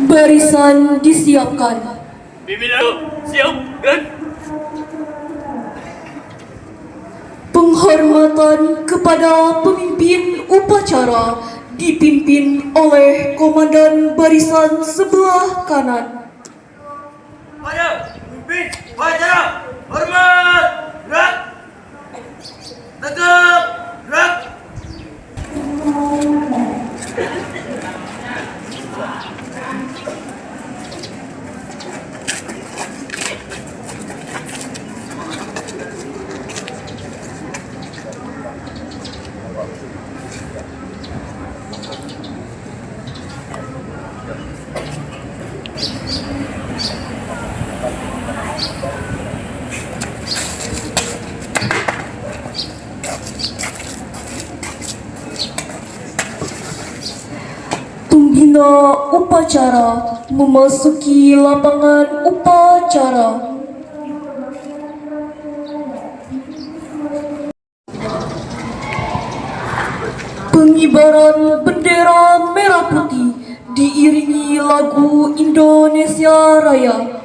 Barisan disiapkan. Pimpinan siap dan Penghormatan kepada pemimpin upacara dipimpin oleh Komandan Barisan sebelah kanan. pada pemimpin upacara hormat gerak tegak gerak. Pembina upacara memasuki lapangan upacara. Pengibaran bendera merah putih diiringi lagu Indonesia Raya.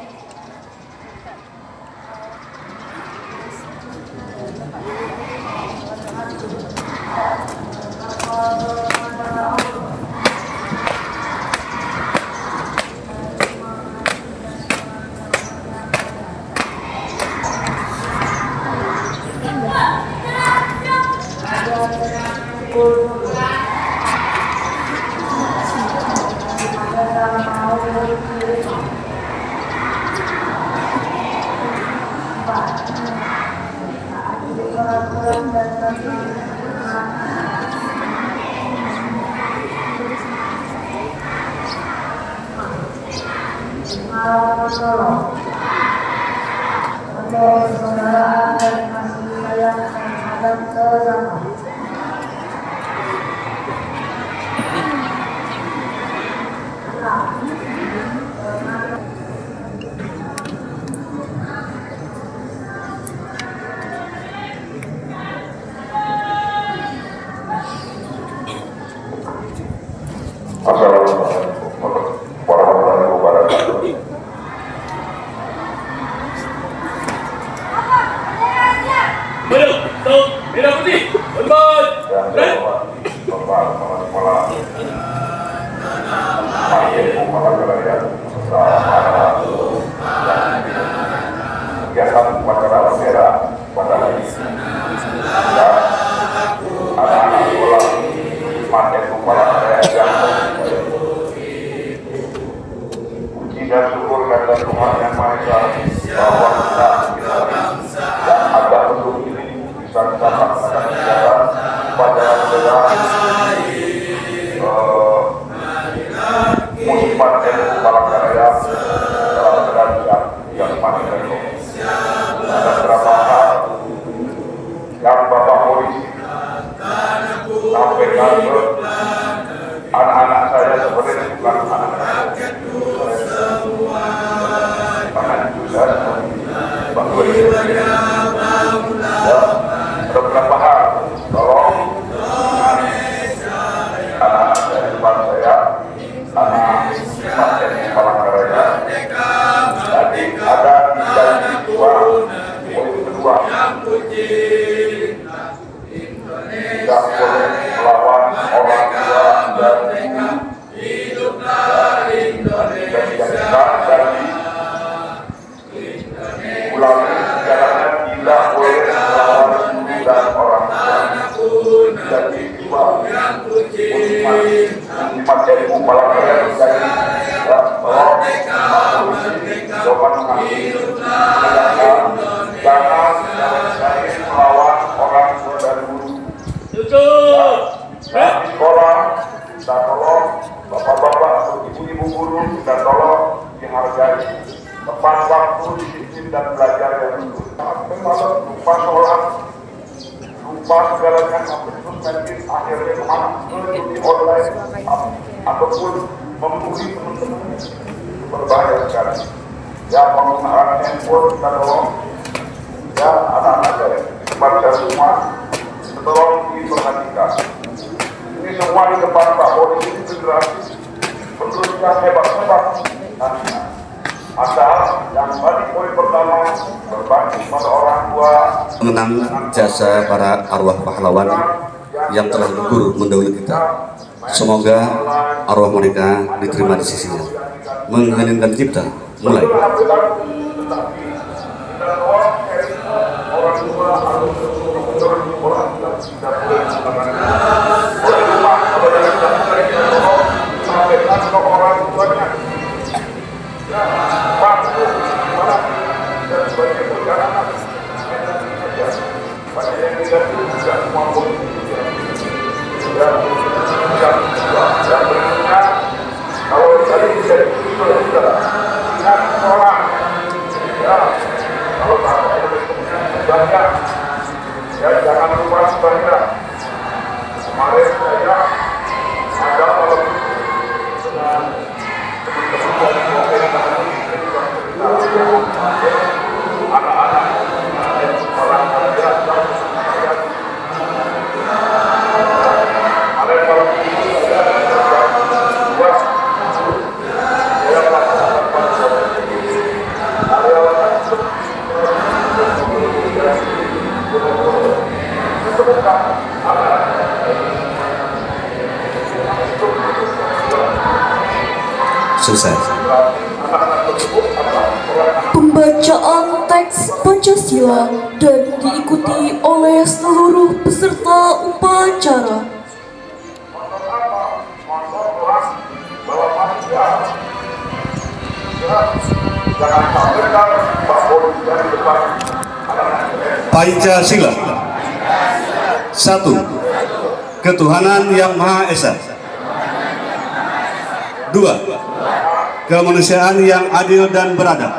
Assalamualaikum warahmatullahi wabarakatuh. Maju, stop, merah putih, hormat Yang gerak. saya hormati Bapak Kepala Sekolah Makin Kepala Kalian bersama kegiatan upacara bendera pada hari ini dan anak-anak sekolah Makin Kepala Kalian yang puji dan syukur kepada Tuhan Yang Maha Esa bahwa kita dan ada untuk ini bisa kita laksanakan kegiatan pada bendera musiman NU Palangkaraya dalam keadaan yang paling baik. Ada beberapa hal yang Bapak Polisi sampaikan ke anak-anak saya sebenarnya bukan anak-anak karena itu saya bahwa ada beberapa hal tolong anak-anak saya depan saya anak pasien Palangkaraya tadi ada janji dua poin kedua tidak boleh melawan orang tua dan ibu dan dijadikan janji ulangi caranya tidak boleh melawan ibu dan orang tua jadi dua Muslimat NU Palangkaraya menjadi tolong jawaban jangan melawan orang tua dan guru di sekolah kita tolong bapak-bapak atau ibu-ibu guru kita tolong dihargai tepat waktu disiplin dan belajar yang betul lupa sholat lupa segalanya sampai terus nanti akhirnya kemana di online ataupun membuli teman-teman berbahaya sekali Ya, penggunaan handphone kita tolong. Ya, anak-anak dari baca semua tolong diperhatikan. Ini semua di depan Pak Polisi Federasi penerusnya hebat-hebat. Asal yang tadi poin pertama berbakti pada orang tua, mengenang jasa para arwah pahlawan yang telah gugur mendahului kita. Semoga arwah mereka diterima di sisinya. Mengheningkan cipta, mulai. Kalau tadi bisa diusul, ingat orang, ya, kalau banyak, ya jangan lupa banyak. Kemarin saya ada kalau dengan anak-anak orang kerja ada kalau Selesai. Pembacaan teks Pancasila dan diikuti oleh seluruh peserta upacara. Pancasila. 1. Ketuhanan Yang Maha Esa. 2. Kemanusiaan yang adil dan beradab.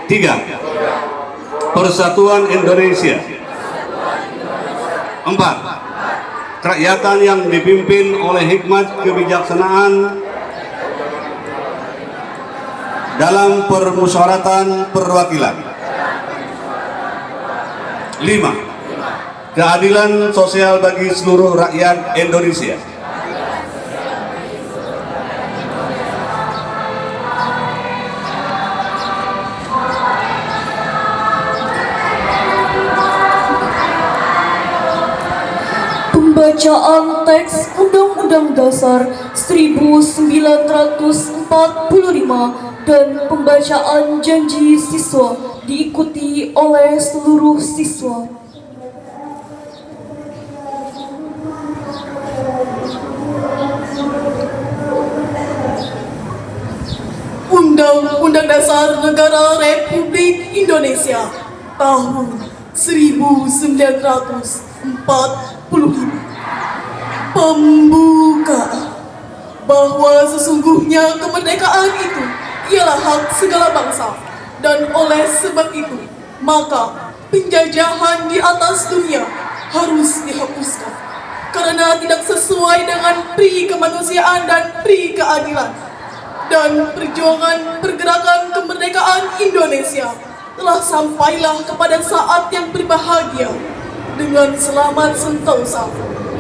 3. Persatuan Indonesia. 4. Kerakyatan yang dipimpin oleh hikmat kebijaksanaan dalam permusyawaratan perwakilan. 5. Keadilan sosial bagi seluruh rakyat Indonesia. Pembacaan teks Undang-Undang Dasar 1945 dan pembacaan janji siswa diikuti oleh seluruh siswa. Undang-Undang Dasar Negara Republik Indonesia tahun 1945. Pembukaan bahwa sesungguhnya kemerdekaan itu ialah hak segala bangsa, dan oleh sebab itu maka penjajahan di atas dunia harus dihapuskan karena tidak sesuai dengan pri kemanusiaan dan pri keadilan. Dan perjuangan pergerakan kemerdekaan Indonesia telah sampailah kepada saat yang berbahagia dengan selamat sentosa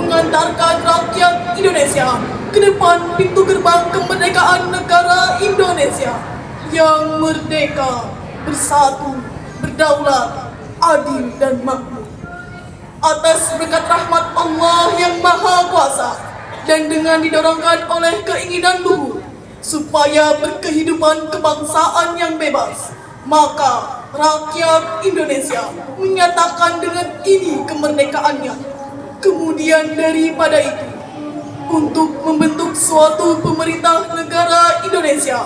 mengantarkan rakyat Indonesia ke depan pintu gerbang kemerdekaan negara Indonesia yang merdeka, bersatu, berdaulat, adil dan makmur. Atas berkat rahmat Allah yang Maha Kuasa dan dengan didorongkan oleh keinginan luhur supaya berkehidupan kebangsaan yang bebas, maka rakyat Indonesia menyatakan dengan ini kemerdekaannya. Kemudian daripada itu, untuk membentuk suatu pemerintah negara Indonesia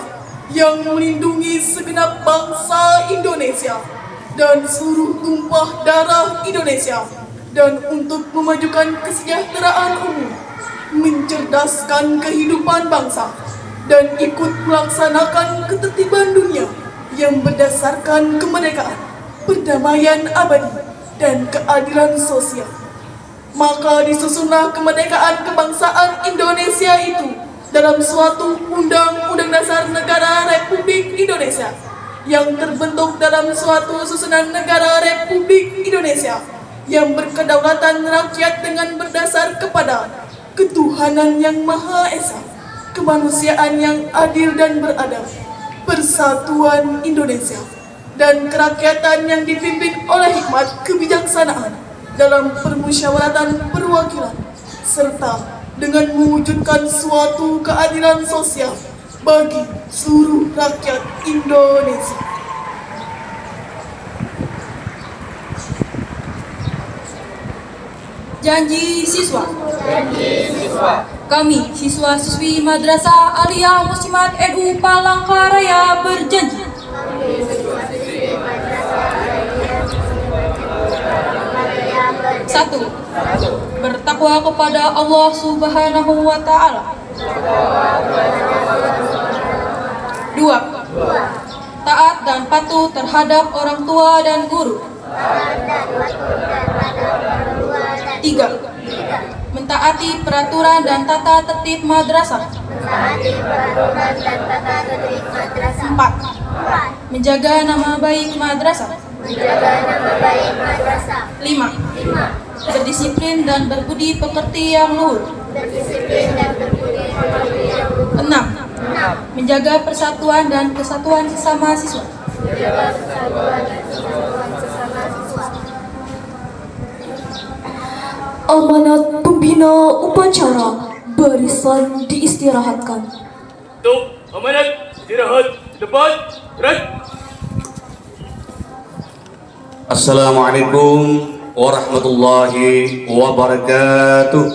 yang melindungi segenap bangsa Indonesia dan seluruh tumpah darah Indonesia, dan untuk memajukan kesejahteraan umum, mencerdaskan kehidupan bangsa, dan ikut melaksanakan ketertiban dunia yang berdasarkan kemerdekaan, perdamaian abadi, dan keadilan sosial. Maka disusunlah kemerdekaan kebangsaan Indonesia itu dalam suatu Undang-Undang Dasar Negara Republik Indonesia yang terbentuk dalam suatu susunan negara Republik Indonesia yang berkedaulatan rakyat dengan berdasar kepada ketuhanan yang Maha Esa, kemanusiaan yang adil dan beradab, persatuan Indonesia, dan kerakyatan yang dipimpin oleh hikmat kebijaksanaan dalam permusyawaratan perwakilan, serta dengan mewujudkan suatu keadilan sosial bagi seluruh rakyat Indonesia. Janji siswa. Kami, siswa-siswi Madrasah Aliyah Muslimat NU Palangkaraya berjanji satu, bertakwa kepada Allah Subhanahu wa Ta'ala. Dua, taat dan patuh terhadap orang tua dan guru. Tiga, mentaati peraturan dan tata tertib madrasah. Empat, menjaga nama baik madrasah. Lima, berdisiplin dan berbudi pekerti yang luhur. Enam, menjaga persatuan dan kesatuan sesama siswa. Amanat pembina upacara, barisan diistirahatkan. Untuk amanat istirahat depan. Gerak. Assalamualaikum warahmatullahi wabarakatuh.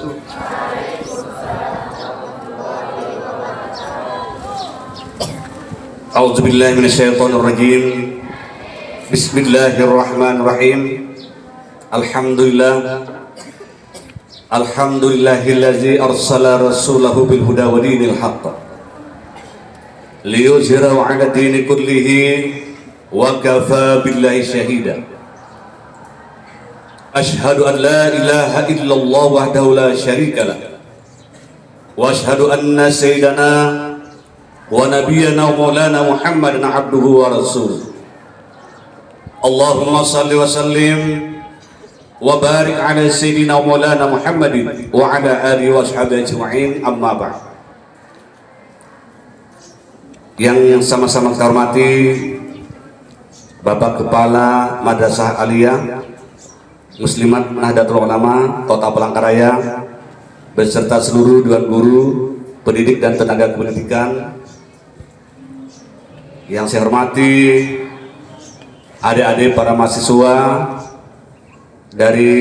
A'udzubillahi minasyaitonirrajim. Bismillahirrahmanirrahim. Alhamdulillahillazi arsala rasulahu bil huda wa dinil haqq liyuzhirahu 'ala dini kullihi wa kafa billahi shahida. Ashhadu an la ilaha illallah wahdahu la syarika lah wa ashhadu anna sayyidana wa nabiyyana wa maulana Muhammadan abduhu wa rasuluh. Allahumma salli wa sallim wa barik ala sayyidina wa maulana Muhammadin wa ala alihi wa ashabihi ajma'in, amma ba'd. Yang sama-sama kita hormati Bapak Kepala Madrasah Aliyah Muslimat Nahdlatul Ulama Kota Palangkaraya beserta seluruh dewan guru, pendidik dan tenaga kependidikan. Yang saya hormati adik-adik para mahasiswa dari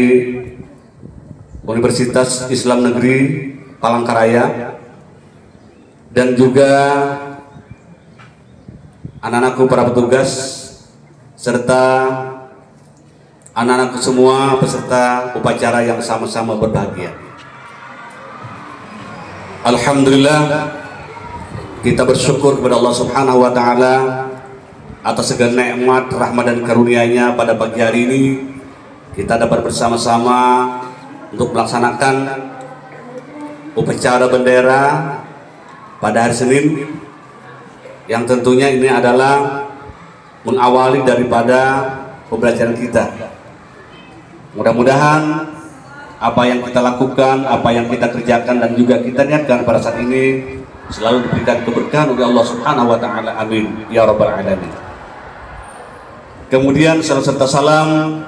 Universitas Islam Negeri Palangkaraya dan juga anak-anakku para petugas serta anak-anakku semua peserta upacara yang sama-sama berbahagia. Alhamdulillah, kita bersyukur kepada Allah Subhanahu wa Ta'ala atas segala nikmat, rahmat dan karunia-Nya. Pada pagi hari ini kita dapat bersama-sama untuk melaksanakan upacara bendera pada hari Senin, yang tentunya ini adalah mengawali daripada pembelajaran kita. Mudah-mudahan apa yang kita lakukan, apa yang kita kerjakan dan juga kita niatkan pada saat ini selalu diberikan keberkahan oleh Allah Subhanahu wa Ta'ala. Amin ya rabbal alamin. Kemudian salam serta salam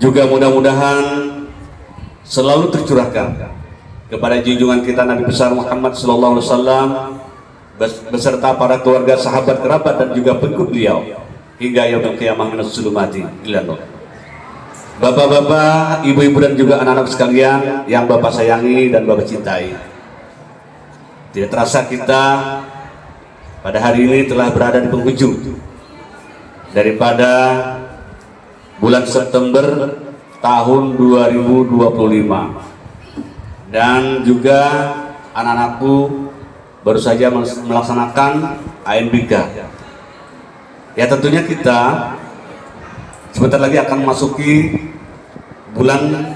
juga mudah-mudahan selalu tercurahkan kepada junjungan kita Nabi besar Muhammad sallallahu alaihi wasallam beserta para keluarga, sahabat, kerabat dan juga pengikut beliau hingga yaumil qiyamah minas zulumati ila nur. Bapak-bapak, ibu-ibu dan juga anak-anak sekalian yang Bapak sayangi dan Bapak cintai, tidak terasa kita pada hari ini telah berada di penghujung daripada bulan September tahun 2025, dan juga anak-anakku baru saja melaksanakan ANBK. Ya, tentunya kita sebentar lagi akan memasuki bulan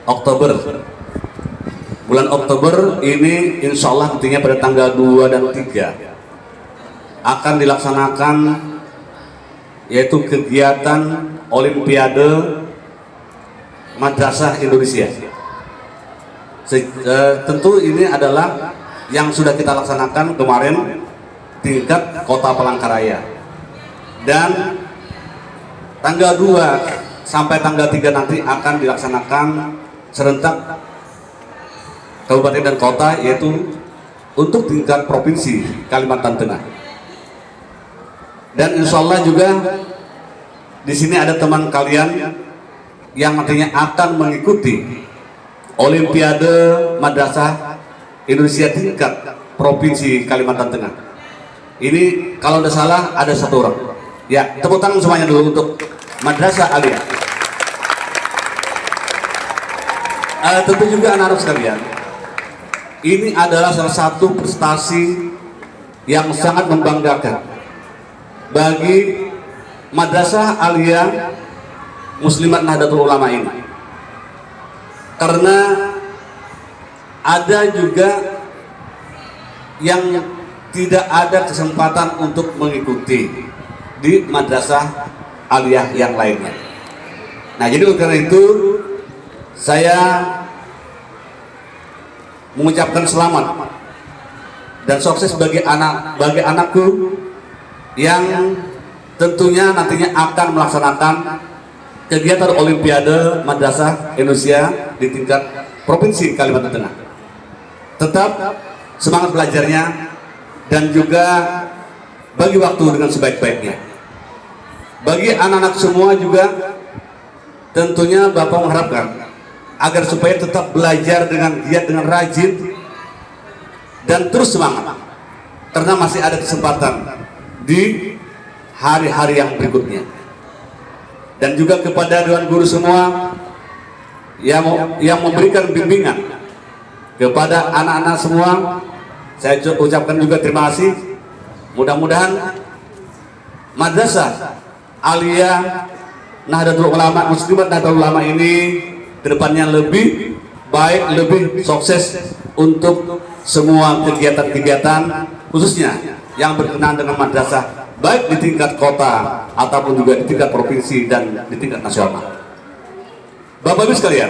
Oktober bulan Oktober ini insya Allah tentunya pada tanggal 2 dan 3 akan dilaksanakan yaitu kegiatan Olimpiade Madrasah Indonesia. Tentu ini adalah yang sudah kita laksanakan kemarin tingkat Kota Palangkaraya, dan tanggal 2 sampai tanggal 3 nanti akan dilaksanakan serentak kabupaten dan kota, yaitu untuk tingkat provinsi Kalimantan Tengah. Dan insya Allah juga di sini ada teman kalian yang nantinya akan mengikuti Olimpiade Madrasah Indonesia tingkat provinsi Kalimantan Tengah. Ini kalau tidak salah ada 1 orang. Ya, tepuk tangan semuanya dulu untuk Madrasah Aliyah. Tentu juga anak-anak sekalian, ini adalah salah satu prestasi yang sangat membanggakan bagi Madrasah Aliyah Muslimat Nahdlatul Ulama ini, karena ada juga yang tidak ada kesempatan untuk mengikuti di Madrasah Aliyah yang lainnya. Nah, jadi karena itu saya mengucapkan selamat dan sukses bagi anakku yang tentunya nantinya akan melaksanakan kegiatan Olimpiade Madrasah Indonesia di tingkat provinsi Kalimantan Tengah. Tetap semangat belajarnya dan juga bagi waktu dengan sebaik-baiknya. Bagi anak-anak semua juga tentunya Bapak mengharapkan agar supaya tetap belajar dengan giat, dengan rajin dan terus semangat, karena masih ada kesempatan di hari-hari yang berikutnya. Dan juga kepada Dewan Guru semua yang memberikan bimbingan kepada anak-anak semua, saya ucapkan juga terima kasih. Mudah-mudahan Madrasah Aliyah Nahdlatul Ulama Muslimat Nahdlatul Ulama ini kedepannya lebih baik, lebih sukses untuk semua kegiatan-kegiatan, khususnya yang berkenaan dengan madrasah, baik di tingkat kota ataupun juga di tingkat provinsi dan di tingkat nasional. Bapak Ibu sekalian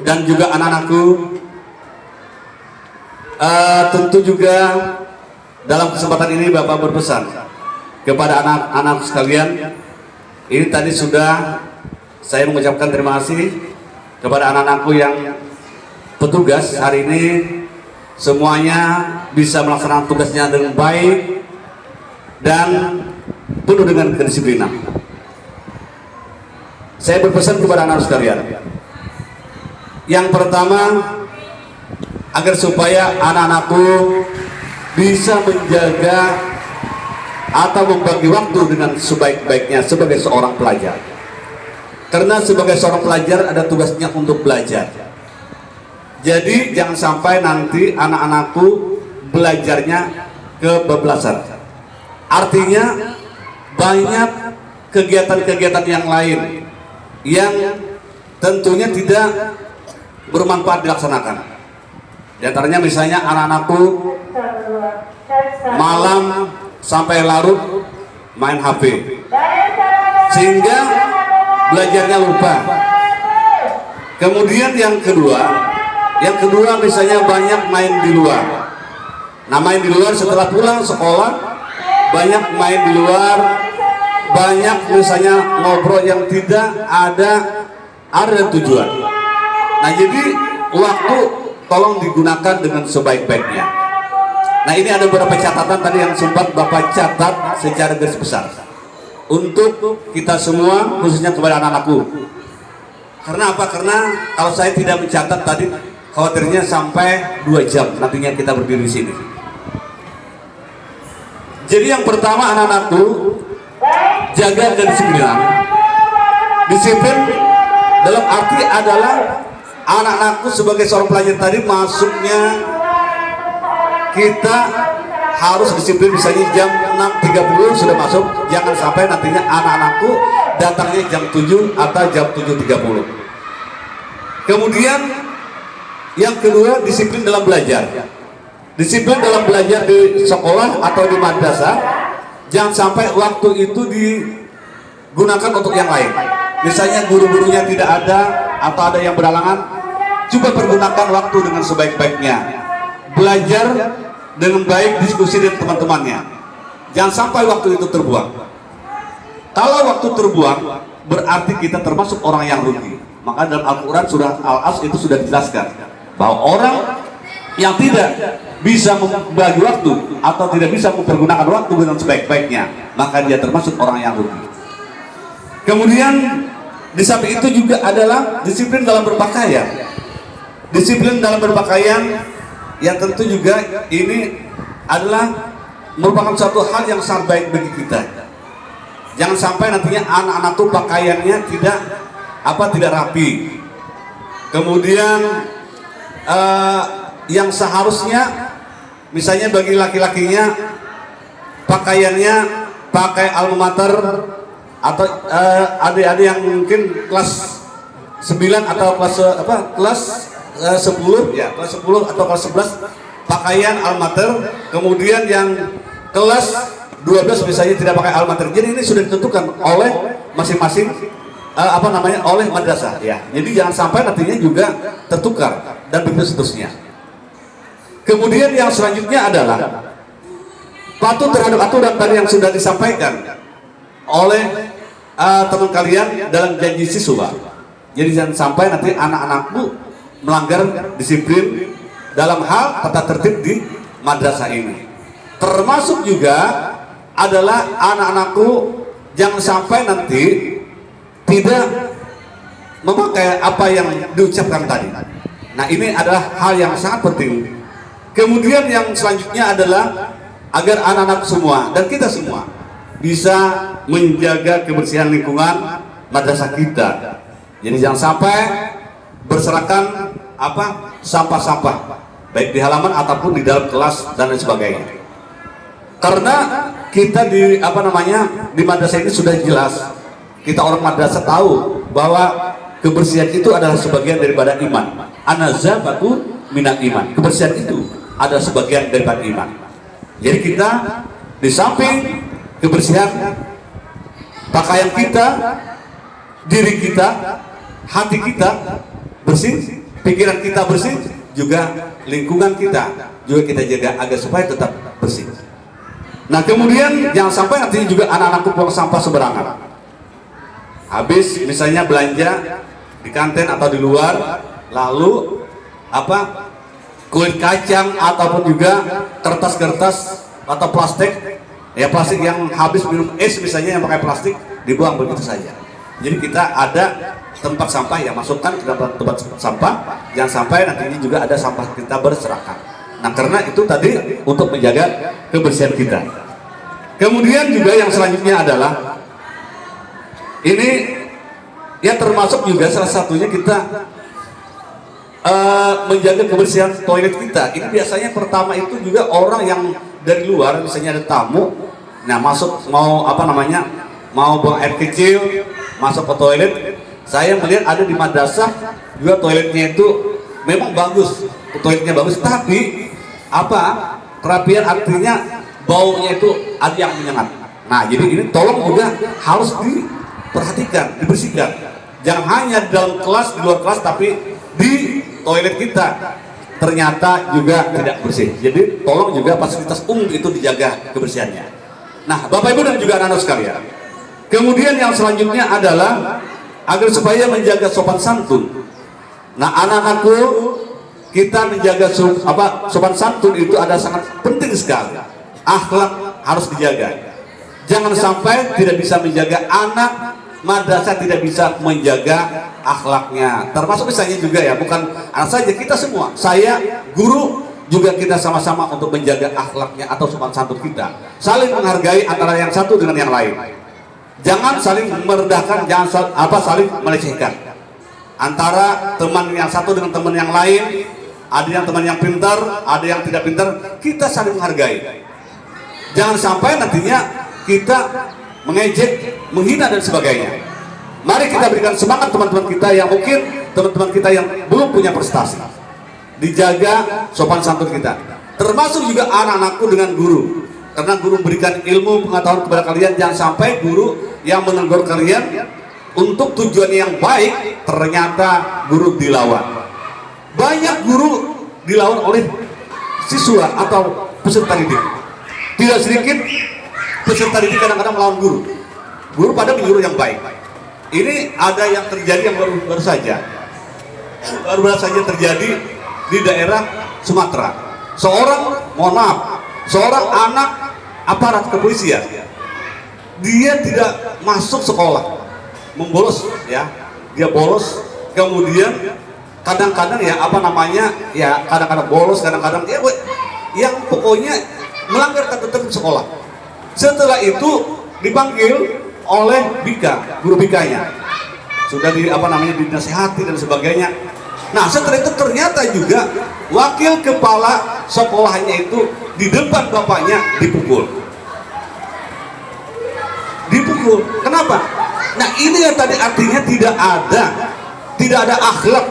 dan juga anak-anakku, tentu juga dalam kesempatan ini Bapak berpesan kepada anak-anak sekalian. Ini tadi sudah saya mengucapkan terima kasih kepada anak-anakku yang petugas hari ini, semuanya bisa melaksanakan tugasnya dengan baik dan penuh dengan kedisiplinan. Saya berpesan kepada anak-anak sekalian, yang pertama, agar supaya anak-anakku bisa menjaga atau membagi waktu dengan sebaik-baiknya sebagai seorang pelajar. Karena sebagai seorang pelajar ada tugasnya untuk belajar. Jadi jangan sampai nanti anak-anakku belajarnya kebablasan. Artinya banyak kegiatan-kegiatan yang lain yang tentunya tidak bermanfaat dilaksanakan. Di antaranya misalnya anak-anakku malam sampai larut main HP, sehingga belajarnya lupa. Kemudian yang kedua misalnya banyak main di luar. Nah, main di luar setelah pulang sekolah, banyak main di luar, banyak misalnya ngobrol yang tidak ada tujuan. Nah, jadi waktu tolong digunakan dengan sebaik-baiknya. Nah, ini ada beberapa catatan tadi yang sempat Bapak catat secara garis besar untuk kita semua, khususnya kepada anak-anakku. Karena apa? Karena kalau saya tidak mencatat tadi, khawatirnya sampai 2 jam nantinya kita berdiri di sini. Jadi yang pertama, anak-anakku, jaga kedisiplinan. Disiplin dalam arti adalah anak-anakku sebagai seorang pelajar tadi masuknya kita harus disiplin, misalnya jam 6.30 sudah masuk, jangan sampai nantinya anak-anakku datangnya jam 7 atau jam 7.30. Kemudian Yang kedua, disiplin dalam belajar. Disiplin dalam belajar di sekolah atau di madrasah, jangan sampai waktu itu digunakan untuk yang lain. Misalnya guru-gurunya tidak ada atau ada yang berhalangan, coba pergunakan waktu dengan sebaik-baiknya. Belajar dengan baik, diskusi dengan teman-temannya. Jangan sampai waktu itu terbuang. Kalau waktu terbuang, berarti kita termasuk orang yang rugi. Maka dalam Al-Quran surah Al-As itu sudah dijelaskan bahwa orang yang tidak bisa membagi waktu atau tidak bisa mempergunakan waktu dengan sebaik-baiknya, maka dia termasuk orang yang rugi. Kemudian di samping itu juga adalah disiplin dalam berpakaian. Disiplin dalam berpakaian yang tentu juga ini adalah merupakan suatu hal yang sangat baik bagi kita. Jangan sampai nantinya anak-anak tuh pakaiannya tidak rapi. Kemudian yang seharusnya misalnya bagi laki-lakinya pakaiannya pakai alma mater, atau adik-adik yang mungkin kelas 9 atau kelas 10 ya, kelas 10 atau kelas 11 pakaian alma mater. Kemudian yang kelas 12 misalnya tidak pakai alma mater. Jadi ini sudah ditentukan oleh masing-masing oleh madrasah ya. Jadi jangan sampai nantinya juga tertukar dan begitu seterusnya. Kemudian yang selanjutnya adalah patuh terhadap aturan tadi yang sudah disampaikan oleh teman kalian dalam janji siswa. Jadi jangan sampai nanti anak-anakmu melanggar disiplin dalam hal tata tertib di madrasah ini. Termasuk juga adalah anak-anakku jangan sampai nanti tidak memakai apa yang diucapkan tadi. Nah, ini adalah hal yang sangat penting. Kemudian yang selanjutnya adalah agar anak-anak semua dan kita semua bisa menjaga kebersihan lingkungan madrasah kita. Jadi jangan sampai berserakan sampah-sampah baik di halaman ataupun di dalam kelas dan lain sebagainya. Karena kita di madrasah ini sudah jelas, kita orang madrasah tahu bahwa kebersihan itu adalah sebagian daripada iman. An-nazafatu minal iman. Kebersihan itu adalah sebagian daripada iman. Jadi kita di samping kebersihan pakaian kita, diri kita, hati kita bersih, pikiran kita bersih, juga lingkungan kita juga kita jaga agar supaya tetap bersih. Nah, kemudian jangan sampai nanti juga anak-anakku buang sampah sembarangan. Habis misalnya belanja di kantin atau di luar, lalu kulit kacang ataupun juga kertas-kertas atau plastik yang habis minum es misalnya yang pakai plastik dibuang begitu saja. Jadi kita ada tempat sampah yang masukkan ke dalam tempat sampah, jangan sampai nantinya juga ada sampah kita berserakan. Nah, karena itu tadi untuk menjaga kebersihan kita. Kemudian juga yang selanjutnya adalah ini ya termasuk juga salah satunya kita menjaga kebersihan toilet kita. Ini biasanya pertama itu juga orang yang dari luar, misalnya ada tamu, nah masuk mau buang air kecil, masuk ke toilet. Saya melihat ada di madrasah juga toiletnya itu memang bagus, toiletnya bagus, tapi kerapian artinya baunya itu ada yang menyengat. Nah, jadi ini tolong juga harus diperhatikan, dibersihkan. Jangan hanya di dalam kelas, di luar kelas, tapi di toilet kita ternyata juga tidak bersih. Jadi tolong juga fasilitas umum itu dijaga kebersihannya. Nah, Bapak Ibu dan juga anak-anak sekalian. Kemudian yang selanjutnya adalah agar supaya menjaga sopan santun. Nah, anak-anakku, kita menjaga sopan santun itu ada sangat penting sekali. Akhlak harus dijaga. Jangan sampai tidak bisa menjaga anak madrasah, tidak bisa menjaga akhlaknya. Termasuk misalnya juga ya, bukan anak saja, kita semua. Saya, guru, juga kita sama-sama untuk menjaga akhlaknya atau sopan santun kita. Saling menghargai antara yang satu dengan yang lain. Jangan saling merendahkan, jangan saling melecehkan. Antara teman yang satu dengan teman yang lain, ada yang teman yang pintar, ada yang tidak pintar, kita saling menghargai. Jangan sampai nantinya kita mengejek, menghina dan sebagainya. Mari kita berikan semangat teman-teman kita yang mungkin teman-teman kita yang belum punya prestasi. dijaga sopan santun kita. Termasuk juga anak-anakku dengan guru. Karena guru memberikan ilmu pengetahuan kepada kalian, jangan sampai guru yang menegur kalian untuk tujuan yang baik, ternyata guru dilawan. Banyak guru dilawan oleh siswa atau peserta didik. Tidak sedikit peserta didik kadang-kadang melawan guru. Guru pada menyuruh yang baik. Ini ada yang terjadi yang baru saja terjadi di daerah Sumatera. Seorang anak aparat kepolisian, dia tidak masuk sekolah, membolos ya, dia bolos, kemudian kadang-kadang ya kadang-kadang bolos, kadang-kadang yang pokoknya melanggar tata tertib sekolah. Setelah itu dipanggil oleh BK, guru BK-nya, sudah dinasehati dan sebagainya. Nah, setelah itu ternyata juga wakil kepala sekolahnya itu di depan bapaknya dipukul. Kenapa? Nah, ini yang tadi artinya tidak ada akhlak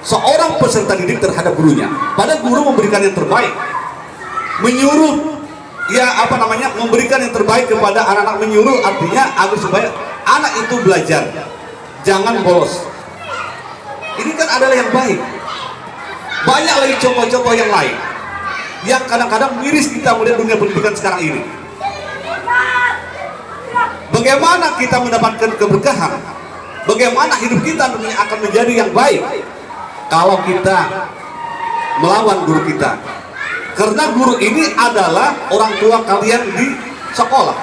seorang peserta didik terhadap gurunya. Padahal guru memberikan yang terbaik, memberikan yang terbaik kepada anak-anak, menyuruh artinya agar supaya anak itu belajar, jangan bolos. Ini kan adalah yang baik. Banyak lagi contoh-contoh yang lain yang kadang-kadang miris kita melihat dunia pendidikan sekarang ini. Bagaimana kita mendapatkan keberkahan? Bagaimana hidup kita akan menjadi yang baik kalau kita melawan guru kita? Karena guru ini adalah orang tua kalian di sekolah.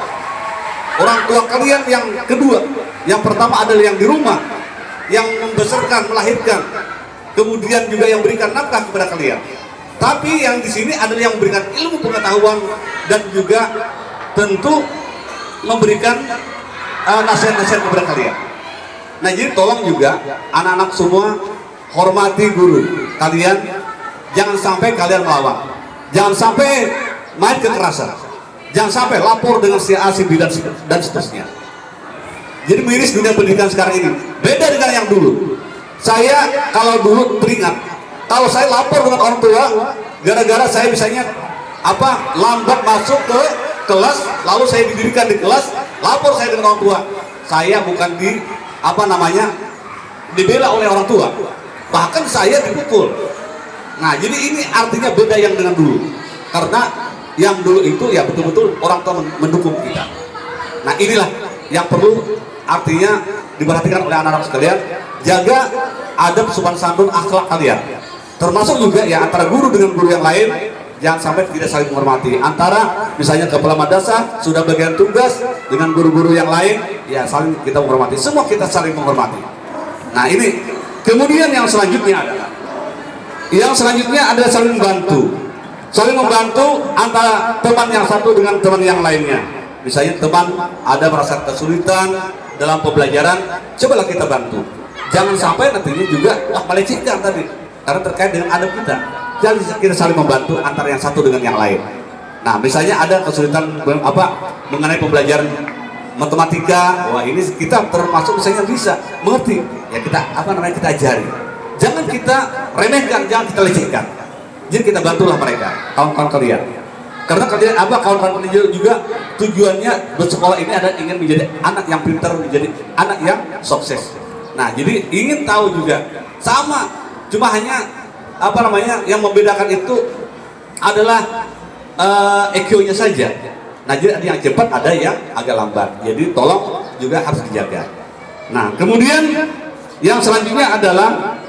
Orang tua kalian yang kedua. Yang pertama adalah yang di rumah, yang membesarkan, melahirkan, kemudian juga yang berikan nafkah kepada kalian. Tapi yang di sini adalah yang memberikan ilmu pengetahuan dan juga tentu memberikan nasihat-nasihat kepada kalian. Nah, jadi tolong juga anak-anak semua hormati guru kalian, jangan sampai kalian melawan, jangan sampai main kekerasan, jangan sampai lapor dengan si A, si B dan seterusnya. Jadi miris dunia pendidikan sekarang ini. Beda dengan yang dulu. Saya kalau dulu teringat, kalau saya lapor dengan orang tua, gara-gara saya misalnya lambat masuk ke kelas, lalu saya didirikan di kelas, lapor saya dengan orang tua. Saya bukan dibela oleh orang tua. Bahkan saya dipukul. Nah, jadi ini artinya beda yang dengan dulu. Karena yang dulu itu ya betul-betul orang tua mendukung kita. Nah, inilah yang perlu artinya diperhatikan oleh anak-anak sekalian. Jaga adab, sopan santun, akhlak kalian. Termasuk juga ya antara guru dengan guru yang lain, jangan sampai tidak saling menghormati. Antara misalnya kepala madrasah sudah bagian tugas dengan guru-guru yang lain, ya saling kita menghormati. Semua kita saling menghormati. Nah, ini kemudian yang selanjutnya adalah saling membantu. Saling membantu antara teman yang satu dengan teman yang lainnya. Misalnya teman ada merasa kesulitan dalam pembelajaran, cobalah kita bantu. Jangan sampai nantinya juga melecehkan tadi, karena terkait dengan adab kita. Jangan kita saling membantu antara yang satu dengan yang lain. Nah, misalnya ada kesulitan mengenai pembelajaran matematika, wah ini kita termasuk misalnya bisa mengerti, ya kita kita ajari. Jangan kita remehkan, jangan kita lecehkan. Jadi kita bantulah mereka, kawan-kawan kalian. Karena kalian kawan-kawan kalian juga tujuannya bersekolah ini adalah ingin menjadi anak yang pintar, menjadi anak yang sukses. Nah, jadi ingin tahu juga sama, cuma hanya yang membedakan itu adalah EQ-nya saja. Nah, jadi ada yang cepat, ada yang agak lambat. Jadi tolong juga harus dijaga. Nah, kemudian yang selanjutnya adalah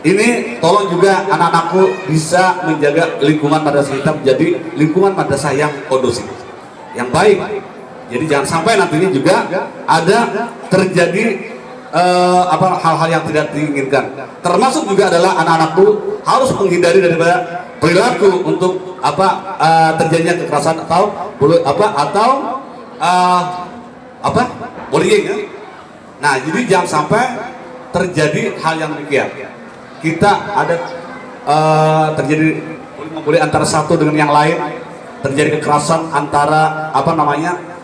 ini tolong juga anak-anakku bisa menjaga lingkungan madrasah kita menjadi lingkungan madrasah yang kondusif, yang baik. Jadi jangan sampai nantinya juga ada terjadi hal-hal yang tidak diinginkan. Termasuk juga adalah anak-anakku harus menghindari daripada perilaku untuk terjadinya kekerasan atau bullying. Ya? Nah, jadi jangan sampai terjadi hal yang demikian. Kita ada terjadi membuli antara satu dengan yang lain, terjadi kekerasan antara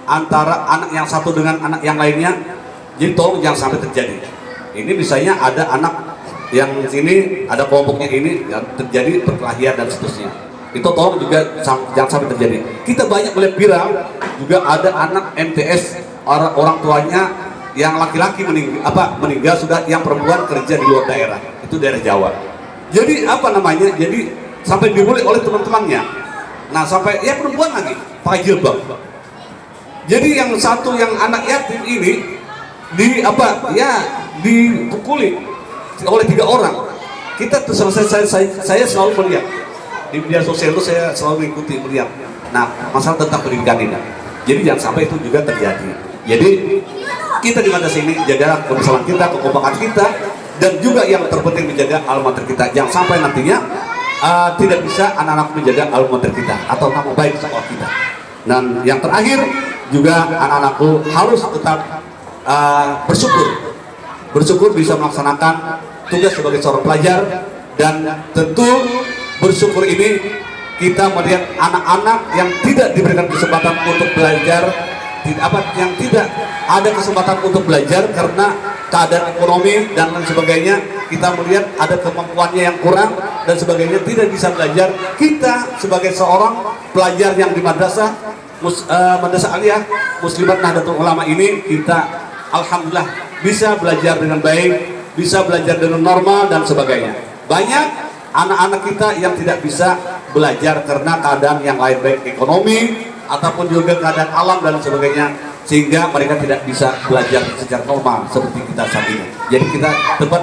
antara anak yang satu dengan anak yang lainnya. Jadi tolong jangan sampai terjadi. Ini misalnya ada anak yang sini ada kelompoknya ini yang terjadi perkelahian dan seterusnya. Itu tolong juga jangan sampai terjadi. Kita banyak melihat viral juga ada anak MTS orang tuanya yang laki-laki meninggal sudah, yang perempuan kerja di luar daerah, itu daerah Jawa. Jadi jadi sampai dibully oleh teman-temannya. Nah sampai ya perempuan lagi pakai jilbab. Jadi yang satu yang anak yatim ini dipukuli oleh 3 orang. Kita saya selalu melihat di media sosial itu, saya selalu melihat. Nah, masalah tentang pendidikan ini. Jadi jangan sampai itu juga terjadi. Jadi kita di madrasah ini jaga kebersamaan kita, kekompakan kita, dan juga yang terpenting menjaga alma mater kita. Jangan sampai nantinya tidak bisa anak-anak menjaga alma mater kita atau nama baik sekolah kita. Dan yang terakhir juga anak-anakku harus tetap bersyukur bisa melaksanakan tugas sebagai seorang pelajar, dan tentu bersyukur ini kita melihat anak-anak yang tidak diberikan kesempatan untuk belajar, yang tidak ada kesempatan untuk belajar karena keadaan ekonomi dan lain sebagainya. Kita melihat ada kemampuannya yang kurang dan sebagainya, tidak bisa belajar. Kita sebagai seorang pelajar yang di madrasah aliyah Muslimat Nahdlatul Ulama ini, kita alhamdulillah bisa belajar dengan baik, bisa belajar dengan normal dan sebagainya. Banyak anak-anak kita yang tidak bisa belajar karena keadaan yang lain, baik ekonomi ataupun juga keadaan alam dan sebagainya, sehingga mereka tidak bisa belajar secara normal seperti kita saat ini. Jadi kita tetap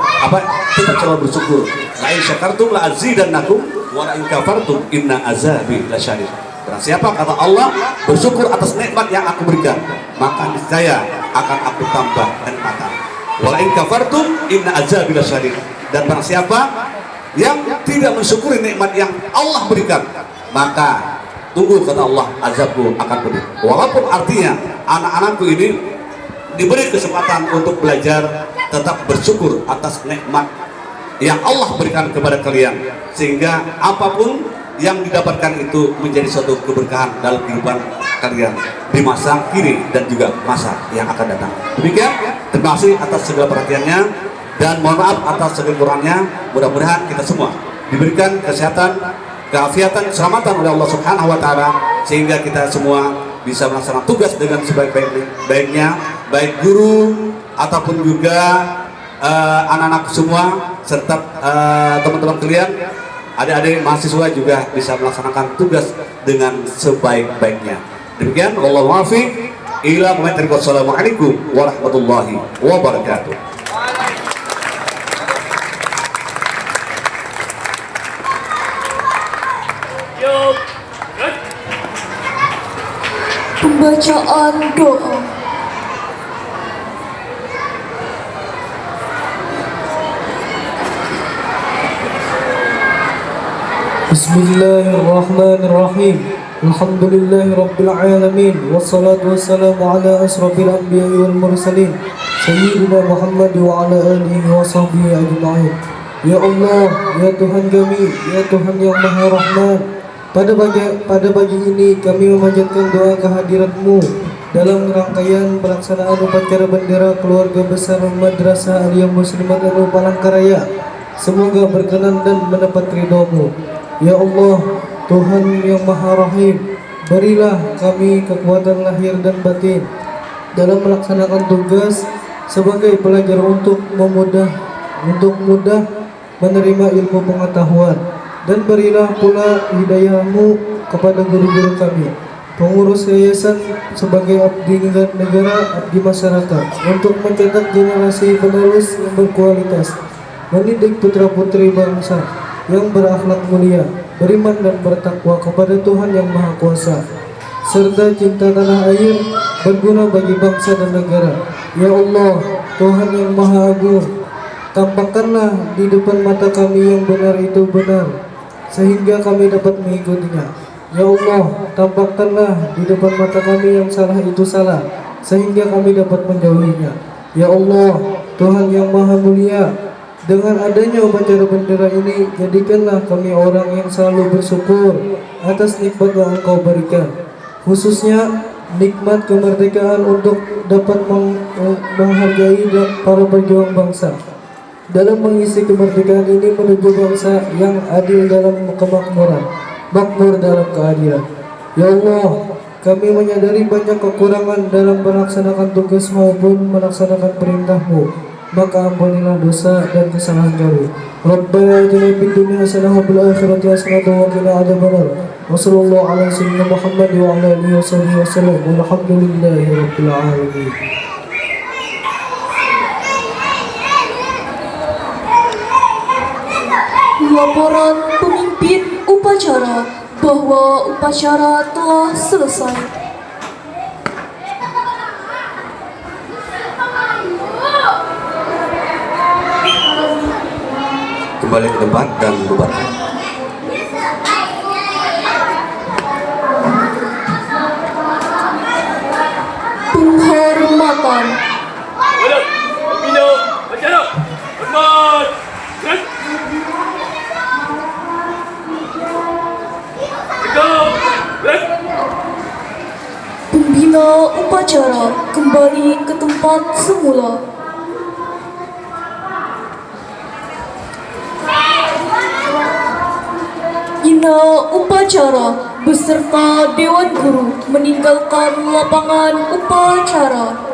selalu bersyukur. La in syakartum la azidannakum wa la in kafartum inna azabi lasyadid. Barang siapa, kata Allah, bersyukur atas nikmat yang aku berikan, maka niscaya akan aku tambah nikmatan. Wa la in kafartum inna azabi lasyadid. Dan barang siapa yang tidak mensyukuri nikmat yang Allah berikan, maka tunggu, kata Allah, azabku akan pedih. Walaupun artinya anak-anakku ini diberi kesempatan untuk belajar, tetap bersyukur atas nikmat yang Allah berikan kepada kalian, sehingga apapun yang didapatkan itu menjadi suatu keberkahan dalam kehidupan kalian di masa kini dan juga masa yang akan datang. Demikian, terima kasih atas segala perhatiannya. Dan mohon maaf atas segala kurangnya. Mudah-mudahan kita semua diberikan kesehatan, keafiatan, keselamatan oleh Allah Subhanahu wa Ta'ala, sehingga kita semua bisa melaksanakan tugas dengan sebaik-baiknya, baik guru ataupun juga anak-anak semua, serta teman-teman kalian, adik-adik mahasiswa juga bisa melaksanakan tugas dengan sebaik-baiknya. Demikian, wallahu muwaffiq ila aqwamit. Wassalamualaikum warahmatullahi wabarakatuh. Pembacaan doa. Bismillahirrahmanirrahim. Alhamdulillahirabbil alamin, wassalatu wassalamu ala asrofil anbiya'i wal mursalin, sayyidina Muhammad wa ala alihi wa sahbihi ajma'in. Ya Allah, ya Tuhan kami, ya Tuhan yang Maha Rahman, pada pagi ini kami memanjatkan doa kehadirat-Mu dalam rangkaian pelaksanaan upacara bendera keluarga besar Madrasah Aliyah Muslimat NU Palangkaraya. Semoga berkenan dan mendapat ridho-Mu. Ya Allah, Tuhan yang Maha Rahim, berilah kami kekuatan lahir dan batin dalam melaksanakan tugas sebagai pelajar untuk mudah menerima ilmu pengetahuan, dan berilah pula hidayah-Mu kepada guru-guru kami, pengurus yayasan sebagai abdi negara, abdi masyarakat, untuk mencetak generasi penerus yang berkualitas, mendidik putra-putri bangsa yang berakhlak mulia, beriman dan bertakwa kepada Tuhan yang Maha Kuasa, serta cinta tanah air, berguna bagi bangsa dan negara. Ya Allah, Tuhan yang Maha Agung, tampakkanlah di depan mata kami yang benar itu benar, sehingga kami dapat mengikutinya. Ya Allah, tampakkanlah di depan mata kami yang salah itu salah, sehingga kami dapat menjauhinya. Ya Allah, Tuhan yang Maha Mulia, dengan adanya upacara bendera ini, jadikanlah kami orang yang selalu bersyukur atas nikmat yang Engkau berikan, khususnya nikmat kemerdekaan untuk dapat menghargai para pejuang bangsa. dalam mengisi kemerdekaan ini menuju bangsa yang adil dalam kemakmuran, makmur dalam keadilan. Ya Allah, kami menyadari banyak kekurangan dalam melaksanakan tugas maupun melaksanakan perintah-Mu, maka ampunilah dosa dan kesalahan kami. Rabbana atina fid dunya hasanah wa fil akhirati hasanah wa qina adzabannar. Wa sallallahu ala sayyidina Muhammad wa ala alihi wasallam. Walhamdulillahi rabbil alamin. Laporan pemimpin upacara bahwa upacara telah selesai. Kembali ke tempat dan bubarkan. Penghormatan. Malam, pembina acara. Hormat. Gerak. Tegak. Gerak. Pembina upacara kembali ke tempat semula. Ina upacara beserta Dewan Guru meninggalkan lapangan upacara.